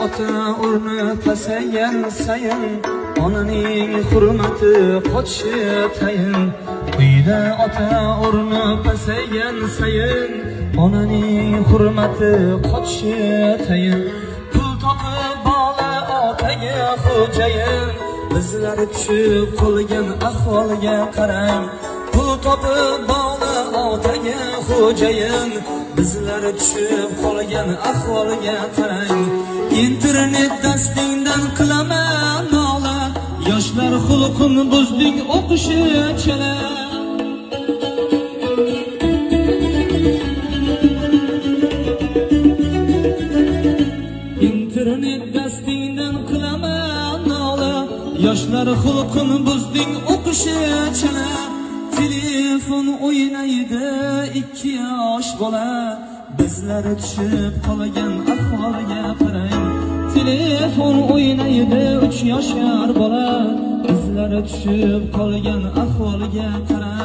ota urni pasaygan sayin onaning hurmati qochishi tayin. Uyda ota urni pasaygan sayin onaning hurmati qochishi tayin. Pul topib bola otaga xo'jayin, bizlar tushib qolgan ahvolga qarang. Pul topib bola otaga xo'jayin, bizlar tushib qolgan ahvolga qarang. Internet dastingdan qilaman nola, yoshlar xulqini buzding o'qishi chala. Internet dastingdan qilaman nola, yoshlar xulqini buzding o'qishi chala. Telefon o'ynaydi 2 yosh bola, bizlar tushib qolgan ahvolga qarang. Telefon o'ynaydi 3 yoshar bola, bizlar tushib qolgan ahvolga qarang.